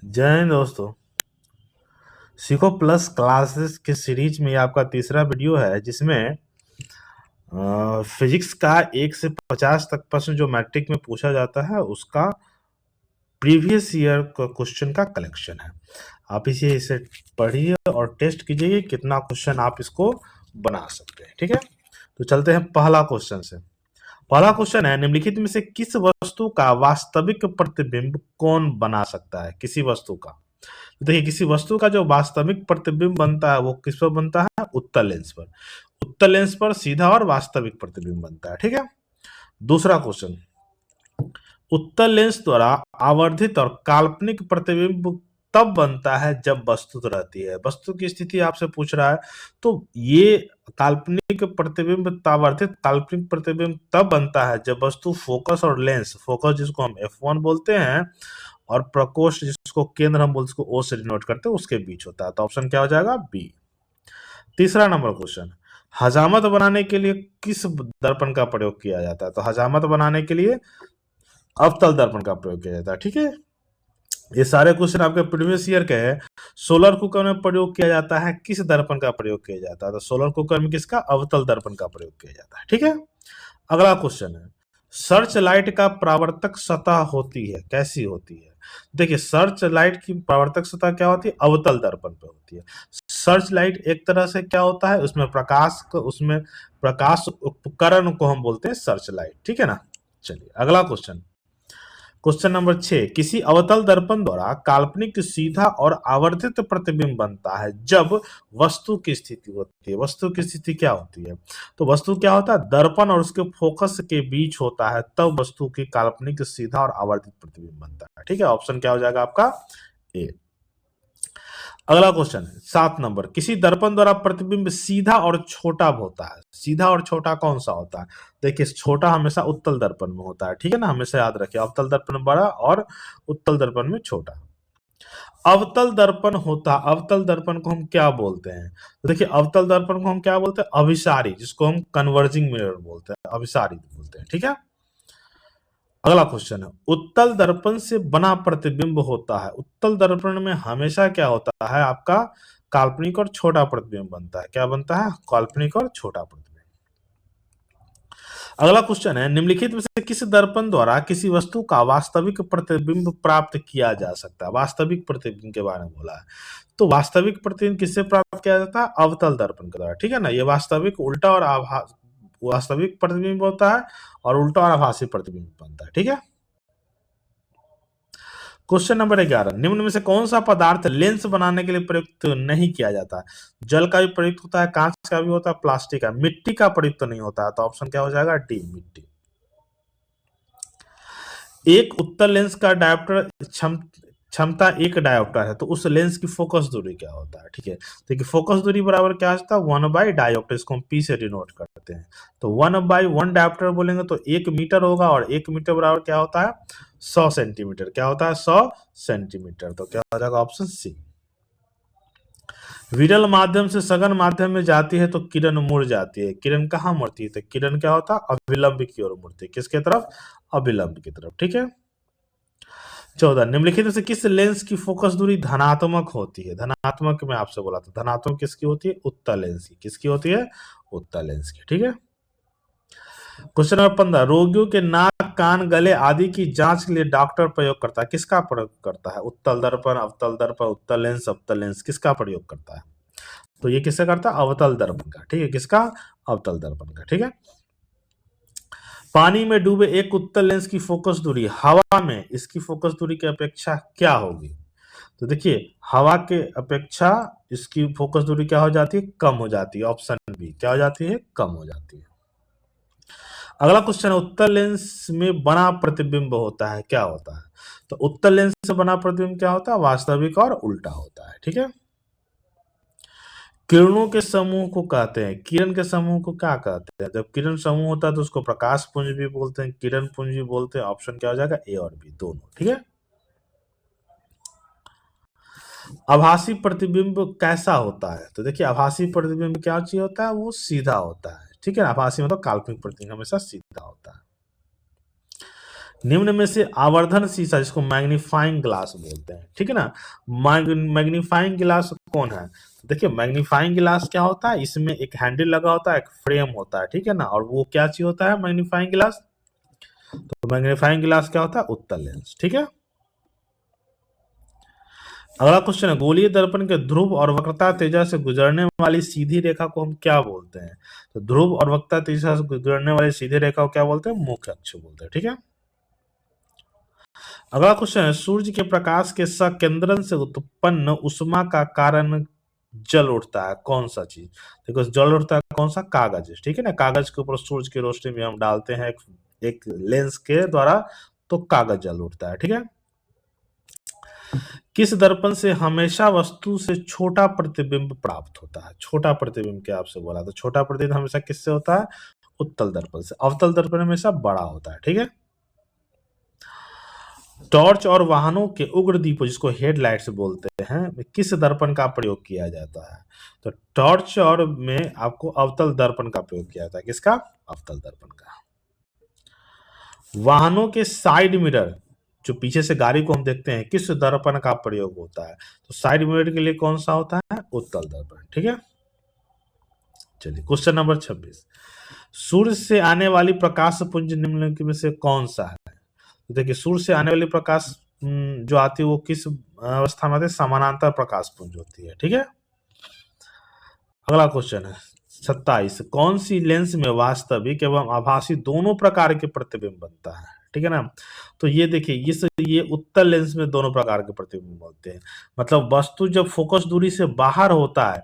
जय हिंद दोस्तों। सीखो प्लस क्लासेस के सीरीज में ये आपका तीसरा वीडियो है जिसमें फिजिक्स का 1 से 50 तक प्रश्न जो मैट्रिक में पूछा जाता है उसका प्रीवियस ईयर का क्वेश्चन का कलेक्शन है। आप इसे पढ़िए और टेस्ट कीजिए कितना क्वेश्चन आप इसको बना सकते हैं। ठीक है, तो चलते हैं पहला क्वेश्चन से। पहला क्वेश्चन है, निम्नलिखित में से किस वस्तु का वास्तविक प्रतिबिंब कौन बना सकता है? किसी वस्तु का, तो देखिए किसी वस्तु का जो वास्तविक प्रतिबिंब बनता है वो किस पर बनता है? उत्तल लेंस पर। उत्तल लेंस पर सीधा और वास्तविक प्रतिबिंब बनता है। ठीक है, दूसरा क्वेश्चन, उत्तल लेंस द्वारा आवर्धित और काल्पनिक प्रतिबिंब तब बनता है जब वस्तु रहती है। वस्तु की स्थिति आपसे पूछ रहा है, तो ये काल्पनिक प्रतिबिंब आवर्धित काल्पनिक प्रतिबिंब तब बनता है जब वस्तु फोकस और लेंस, फोकस जिसको हम F1 बोलते हैं और प्रकोष्ठ जिसको केंद्र हम बोलते हैं, उसको O से डिनोट करते हैं, उसके बीच होता है। तो ऑप्शन क्या हो जाएगा? बी। तीसरा नंबर क्वेश्चन, हजामत बनाने के लिए किस दर्पण का प्रयोग किया जाता है? तो हजामत बनाने के लिए अवतल दर्पण का प्रयोग किया जाता है। ठीक है, ये सारे क्वेश्चन आपके प्रीवियस ईयर के हैं। सोलर कुकर में प्रयोग किया जाता है, किस दर्पण का प्रयोग किया जाता है? तो सोलर कुकर में किसका? अवतल दर्पण का प्रयोग किया जाता है। ठीक है, अगला क्वेश्चन है, सर्च लाइट का परावर्तक सतह होती है, कैसी होती है? देखिए सर्च लाइट की परावर्तक सतह क्या होती है? अवतल दर्पण पे होती है। सर्च लाइट एक तरह से क्या होता है, उसमें प्रकाश उपकरण को हम बोलते हैं सर्च लाइट। ठीक है ना। चलिए अगला क्वेश्चन, क्वेश्चन नंबर 6, किसी अवतल दर्पण द्वारा काल्पनिक सीधा और आवर्धित प्रतिबिंब बनता है जब वस्तु की स्थिति होती है। वस्तु की स्थिति क्या होती है? तो वस्तु क्या होता है? दर्पण और उसके फोकस के बीच होता है, तब वस्तु की काल्पनिक सीधा और आवर्धित प्रतिबिंब बनता है। ठीक है, ऑप्शन क्या हो जाएगा आपका? ए। अगला क्वेश्चन है 7 नंबर, किसी दर्पण द्वारा प्रतिबिंब सीधा और छोटा होता है। सीधा और छोटा कौन सा होता है? देखिए छोटा हमेशा उत्तल दर्पण में होता है। ठीक है ना, हमेशा याद रखिए, अवतल दर्पण में बड़ा और उत्तल दर्पण में छोटा। अवतल दर्पण होता, अवतल दर्पण को हम क्या बोलते हैं? तो देखिए अवतल दर्पण को हम क्या बोलते हैं? अभिसारी, जिसको हम कन्वर्जिंग मिरर बोलते हैं, अभिसारी बोलते हैं। ठीक है, अगला क्वेश्चन है, उत्तल दर्पण से बना प्रतिबिंब होता है। उत्तल दर्पण में हमेशा क्या होता है आपका? काल्पनिक और छोटा प्रतिबिंब बनता है। क्या बनता है? काल्पनिक और छोटा प्रतिबिंब। अगला क्वेश्चन है, निम्नलिखित में से किस दर्पण द्वारा किसी वस्तु का वास्तविक प्रतिबिंब प्राप्त किया जा सकता है? वास्तविक प्रतिबिंब के बारे में बोला है, तो वास्तविक प्रतिबिंब किससे प्राप्त किया जाता है? अवतल दर्पण के द्वारा। ठीक है ना, ये वास्तविक उल्टा और आभास, वास्तविक प्रतिबिंब होता है और उल्टा और आभासी प्रतिबिंब बनता है। ठीक है, क्वेश्चन नंबर 11, निम्न में से कौन सा पदार्थ लेंस बनाने के लिए प्रयुक्त नहीं किया जाता? जल का भी प्रयुक्त होता है, कांच का भी होता है, प्लास्टिक का, मिट्टी का प्रयुक्त नहीं होता है। तो ऑप्शन क्या हो जाएगा? डी, मिट्टी। एक उत्तल लेंस का डायोप्टर क्षमता 1 डायोप्टर है, तो उस लेंस की फोकस दूरी क्या होता है? ठीक है, देखिए फोकस दूरी बराबर क्या होता है? 1 बाई डायोप्टर, इसको हम पी से डिनोट करते हैं। तो 1 बाई 1 डायोप्टर बोलेंगे तो 1 मीटर होगा, और 1 मीटर बराबर क्या होता है? 100 सेंटीमीटर। क्या होता है? 100 सेंटीमीटर। तो क्या हो जाएगा? Option C. विरल माध्यम से सघन माध्यम में जाती है तो किरण मुड़ जाती है। किरण कहाँ मुड़ती है? तो किरण क्या होता है? अभिलंब की ओर मुड़ती है। किसके तरफ? अभिलंब की तरफ। ठीक है, 14, निम्नलिखित में से किस लेंस की फोकस दूरी धनात्मक होती है? धनात्मक में आपसे बोला था, धनात्मक किसकी होती है? उत्तल लेंस की। किसकी होती है? उत्तल लेंस की। ठीक है, क्वेश्चन नंबर 15, रोगियों के नाक, कान, गले आदि की जांच के लिए डॉक्टर प्रयोग करता है, किसका प्रयोग करता है? उत्तल दर्पण, अवतल दर्पण, उत्तल लेंस, अवतल लेंस, किसका प्रयोग करता है? तो ये किससे करता है? अवतल दर्पण का। ठीक है, किसका? अवतल दर्पण का। ठीक है, पानी में डूबे एक उत्तल लेंस की फोकस दूरी हवा में इसकी फोकस दूरी की अपेक्षा क्या होगी? तो देखिए हवा के अपेक्षा इसकी फोकस दूरी क्या हो जाती है? कम हो जाती है। ऑप्शन बी, क्या हो जाती है? कम हो जाती है। अगला क्वेश्चन है, उत्तल लेंस में बना प्रतिबिंब होता है, क्या होता है? तो उत्तल लेंस से बना प्रतिबिंब क्या होता है? वास्तविक और उल्टा होता है। ठीक है, किरणों के समूह को कहते हैं, किरण के समूह को क्या कहते हैं? जब किरण समूह होता है तो उसको प्रकाश पुंज भी बोलते हैं, किरण पुंज भी बोलते हैं। ऑप्शन क्या हो जाएगा? ए और बी दोनों। ठीक है, आभासी प्रतिबिंब कैसा होता है? तो देखिए आभासी प्रतिबिंब क्या चीज होता है? वो सीधा होता है। ठीक है, आभासी मतलब काल्पनिक प्रतिबिंब हमेशा सीधा होता है। निम्न में से आवर्धन शीशा जिसको मैग्नीफाइंग ग्लास बोलते हैं, ठीक है ना, मैग्नीफाइंग ग्लास कौन है? देखिए मैग्नीफाइंग ग्लास क्या होता है, इसमें एक हैंडल लगा होता है, एक फ्रेम होता है, ठीक है ना, और वो क्या चीज होता है मैग्नीफाइंग ग्लास? तो मैग्नीफाइंग ग्लास क्या होता है? उत्तल लेंस, ठीक है। अगला क्वेश्चन है, गोलीय दर्पण के ध्रुव और वक्रता तेजा से गुजरने वाली सीधी रेखा को हम क्या बोलते हैं? तो ध्रुव और वक्रता तेजा से गुजरने वाली सीधी रेखा को क्या बोलते हैं? मुख्य अक्ष बोलते हैं, ठीक है। अगला क्वेश्चन है, सूर्य के प्रकाश के सकेंद्रन से उत्पन्न उष्मा का कारण जल उठता है, कौन सा चीज? देखो जल उठता है कौन सा? कागज, ठीक है ना, कागज के ऊपर सूर्य की रोशनी में हम डालते हैं एक लेंस के द्वारा, तो कागज जल उठता है, ठीक है। किस दर्पण से हमेशा वस्तु से छोटा प्रतिबिंब प्राप्त होता है? छोटा प्रतिबिंब क्या आपसे बोला? तो छोटा प्रतिबिंब हमेशा किससे होता है? उत्तल दर्पण से। अवतल दर्पण हमेशा बड़ा होता है, ठीक है। टॉर्च और वाहनों के उग्र दीपों जिसको हेडलाइट्स बोलते हैं में किस दर्पण का प्रयोग किया जाता है? तो टॉर्च और में आपको अवतल दर्पण का प्रयोग किया जाता है। किसका? अवतल दर्पण का। वाहनों के साइड मिरर जो पीछे से गाड़ी को हम देखते हैं, किस दर्पण का प्रयोग होता है? तो साइड मिरर के लिए कौन सा होता है? उत्तल दर्पण, ठीक है। चलिए क्वेश्चन नंबर 26, सूर्य से आने वाली प्रकाश पुंज निम्नलिखित में से कौन सा है? तो देखिए सूर्य से आने वाली प्रकाश जो आती है वो किस अवस्था में आती है? समानांतर प्रकाश पुंज होती है, ठीक है। अगला क्वेश्चन है 27, कौन सी लेंस में वास्तविक एवं आभासी दोनों प्रकार के प्रतिबिंब बनता है? ठीक है ना। तो ये देखिए ये उत्तल लेंस में दोनों प्रकार के प्रतिबिंब बनते हैं। मतलब वस्तु जब फोकस दूरी से बाहर होता है,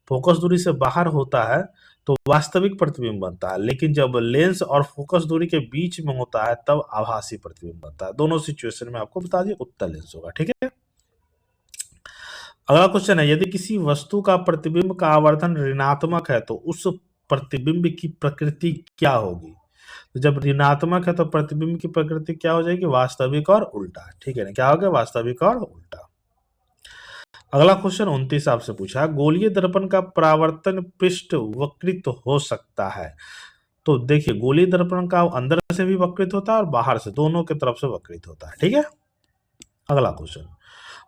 फोकस दूरी से बाहर होता है तो वास्तविक प्रतिबिंब बनता है, लेकिन जब लेंस और फोकस दूरी के बीच में होता है तब आभासी प्रतिबिंब बनता है। दोनों सिचुएशन में आपको बता दिए उत्तल लेंस होगा, ठीक है। अगला क्वेश्चन है, यदि किसी वस्तु का प्रतिबिंब का आवर्धन ऋणात्मक है तो उस प्रतिबिंब की प्रकृति क्या होगी? तो जब ऋणात्मक है तो प्रतिबिंब की प्रकृति क्या हो जाएगी? वास्तविक और उल्टा, ठीक है ना, क्या हो गया? वास्तविक और उल्टा। अगला क्वेश्चन 29 आपसे पूछा, गोलीय दर्पण का परावर्तन पृष्ठ वक्रित हो सकता है? तो देखिए गोलीय दर्पण का अंदर से भी वक्रित होता है और बाहर से, दोनों के तरफ से वक्रित होता है, ठीक है। अगला क्वेश्चन,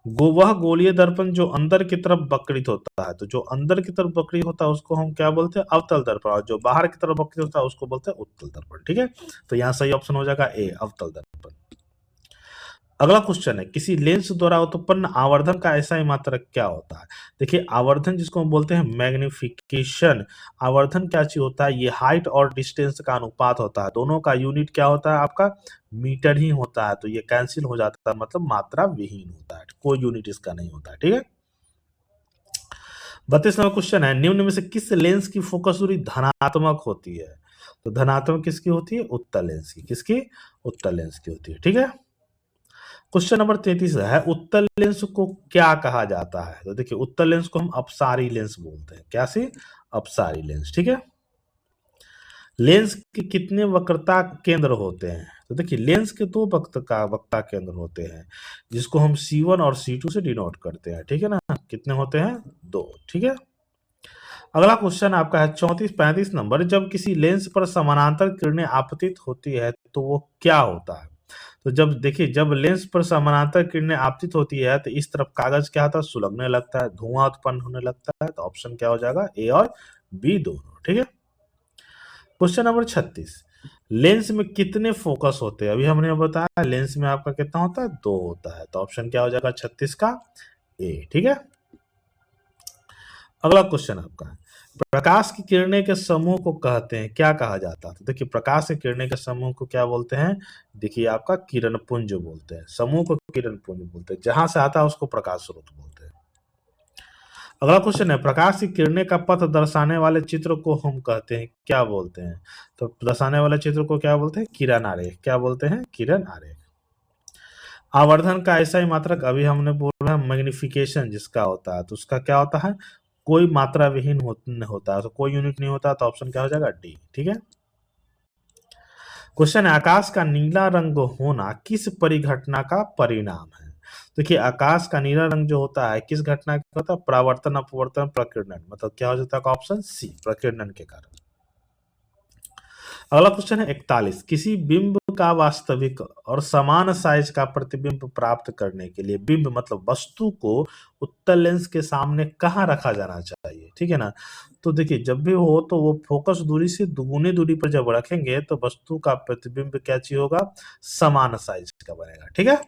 वह गोलीय दर्पण जो अंदर की तरफ वक्रित होता है, तो जो अंदर की तरफ वक्रित होता है उसको हम क्या बोलते हैं? अवतल दर्पण, और जो बाहर की तरफ वक्रित होता है उसको बोलते हैं उत्तल दर्पण, ठीक है। तो यहाँ सही ऑप्शन हो जाएगा ए, अवतल दर्पण। अगला क्वेश्चन है, किसी लेंस द्वारा उत्पन्न आवर्धन का ऐसा ही मात्रक क्या होता है? देखिए आवर्धन जिसको हम बोलते हैं मैग्निफिकेशन, आवर्धन क्या चीज होता है? ये हाइट और डिस्टेंस का अनुपात होता है, दोनों का यूनिट क्या होता है? आपका मीटर ही होता है, तो ये कैंसिल हो जाता है, मतलब मात्रा विहीन होता है, कोई यूनिट इसका नहीं होता है, ठीक है। 32 नंबर क्वेश्चन है, निम्न में से किस लेंस की फोकस दूरी धनात्मक होती है? तो धनात्मक किसकी होती है? उत्तल लेंस की। किसकी? उत्तल लेंस की होती है, ठीक है। क्वेश्चन नंबर 33 है, उत्तल लेंस को क्या कहा जाता है? तो देखिए उत्तल लेंस को हम अपसारी लेंस बोलते हैं। क्या सी? अपसारी लेंस, ठीक है। लेंस के कितने वक्रता केंद्र होते हैं? तो देखिए लेंस के दो वक्रता केंद्र होते हैं, जिसको हम C1 और C2 से डिनोट करते हैं, ठीक है ना। कितने होते हैं? दो, ठीक है। अगला क्वेश्चन आपका है 34-35 नंबर, जब किसी लेंस पर समानांतर किरणें आपतित होती है तो वो क्या होता है? तो जब देखिए जब लेंस पर समानांतर किरणें आपतित होती है तो इस तरफ कागज क्या होता है? सुलगने लगता है, धुआं उत्पन्न होने लगता है, तो ऑप्शन क्या हो जाएगा? ए और बी दोनों, ठीक है। क्वेश्चन नंबर 36, लेंस में कितने फोकस होते हैं? अभी हमने बताया लेंस में आपका कितना होता है? दो होता है, तो ऑप्शन क्या हो जाएगा 36 का? ए, ठीक है। अगला क्वेश्चन आपका है, प्रकाश की किरणें के समूह को कहते हैं क्या कहा जाता है? तो देखिए प्रकाश की किरणें के समूह को क्या बोलते हैं? देखिए आपका किरण पुंज बोलते हैं, समूह को किरण पुंज बोलते हैं, जहां से आता है उसको प्रकाश स्रोत बोलते हैं। अगला क्वेश्चन है, प्रकाश की किरणें का पथ दर्शाने वाले चित्र को हम कहते हैं क्या बोलते हैं? तो दर्शाने वाले चित्र को क्या बोलते हैं? किरण आरेख। क्या बोलते हैं? किरण आरेख। आवर्धन का ऐसा ही मात्रक अभी हमने बोला मैग्निफिकेशन जिसका होता है, तो उसका क्या होता है? कोई मात्रा विहीन होता है, तो कोई यूनिट नहीं होता, तो ऑप्शन क्या हो जाएगा? डी, ठीक है। क्वेश्चन है, आकाश का नीला रंग होना किस परिघटना का परिणाम है? देखिए आकाश का नीला रंग जो होता है किस घटना का होता है? परावर्तन, अपवर्तन, प्रकीर्णन, मतलब क्या हो जाता है? ऑप्शन सी, प्रकीर्णन के कारण। अगला क्वेश्चन है 41, किसी बिंब का वास्तविक और समान साइज का प्रतिबिंब प्राप्त करने के लिए बिंब मतलब वस्तु को उत्तल लेंस के सामने कहाँ रखा जाना चाहिए, ठीक है ना। तो देखिए जब भी हो तो वो फोकस दूरी से दुगुनी दूरी पर जब रखेंगे तो वस्तु का प्रतिबिंब क्या चाहिए होगा, समान साइज का बनेगा, ठीक है।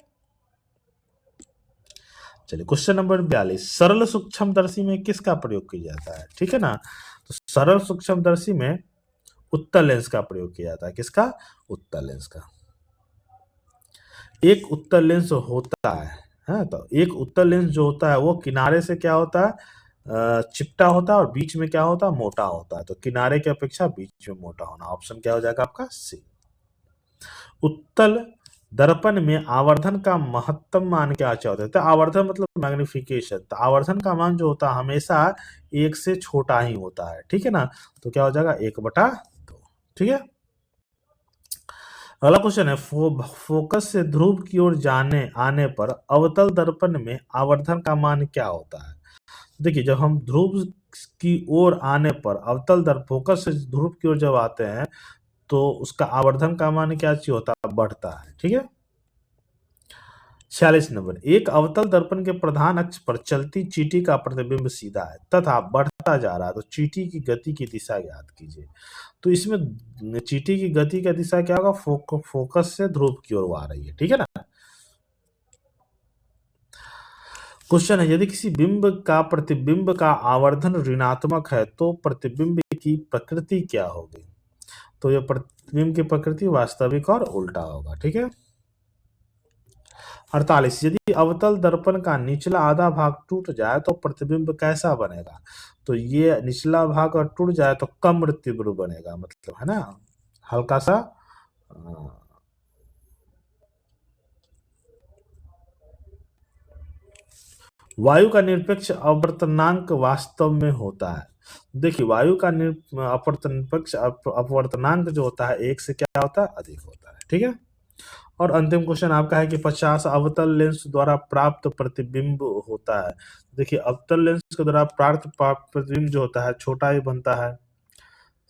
चलिए क्वेश्चन नंबर 42, सरल सूक्ष्मदर्शी में किसका प्रयोग किया जाता है, ठीक है ना। तो सरल सूक्ष्मदर्शी में उत्तल लेंस का प्रयोग किया जाता है, किसका, उत्तल लेंस का। एक उत्तल लेंस होता है, तो एक उत्तल लेंस जो होता है वो किनारे से क्या होता है, चिपटा होता है और बीच में क्या होता है, मोटा होता है। तो किनारे की अपेक्षा बीच में मोटा होना, ऑप्शन क्या हो जाएगा आपका सी। उत्तल दर्पण में आवर्धन का महत्तम मान क्या होता है, तो आवर्धन मतलब मैग्निफिकेशन, तो आवर्धन का मान जो होता है हमेशा 1 से छोटा ही होता है, ठीक है ना। तो क्या हो जाएगा 1/2, ठीक है। अगला क्वेश्चन है, फोकस से ध्रुव की ओर जाने आने पर अवतल दर्पण में आवर्धन का मान क्या होता है। देखिए जब हम ध्रुव की ओर आने पर अवतल फोकस से ध्रुव की ओर जब आते हैं तो उसका आवर्धन का मान क्या चाहिए होता है, बढ़ता है, ठीक है। 46 नंबर, एक अवतल दर्पण के प्रधान अक्ष पर चलती चींटी का प्रतिबिंब सीधा है तथा बढ़ता जा रहा है, तो चींटी की गति की दिशा ज्ञात कीजिए। तो इसमें चींटी की गति का दिशा क्या होगा, फोकस से ध्रुव की ओर आ रही है, ठीक है ना। क्वेश्चन है, यदि किसी बिंब का प्रतिबिंब का आवर्धन ऋणात्मक है तो प्रतिबिंब की प्रकृति क्या होगी। तो यह प्रतिबिंब की प्रकृति वास्तविक और उल्टा होगा, ठीक है। 48, यदि अवतल दर्पण का निचला आधा भाग टूट जाए तो प्रतिबिंब कैसा बनेगा। तो ये निचला भाग अगर टूट जाए तो कम तीव्र बनेगा, मतलब है ना, हल्का सा वायु का निरपेक्ष अपवर्तनांक वास्तव में होता है। देखिए वायु का निरपेक्ष अपवर्तनांक जो होता है 1 से क्या होता है, अधिक होता है, ठीक है। और अंतिम क्वेश्चन आपका है कि 50 अवतल लेंस द्वारा प्राप्त प्रतिबिंब होता है। देखिए अवतल लेंस के द्वारा प्राप्त प्रतिबिंब जो होता है छोटा भी बनता है,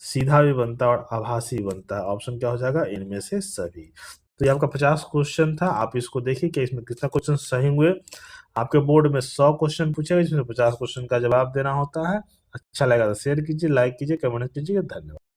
सीधा भी बनता है और आभासी बनता है। ऑप्शन क्या हो जाएगा, इनमें से सभी। तो ये आपका 50 क्वेश्चन था, आप इसको देखिए कि इसमें कितना क्वेश्चन सही हुए। आपके बोर्ड में 100 क्वेश्चन पूछेगा, इसमें 50 क्वेश्चन का जवाब देना होता है। अच्छा लगा तो शेयर कीजिए, लाइक कीजिए, कमेंट कीजिए। धन्यवाद।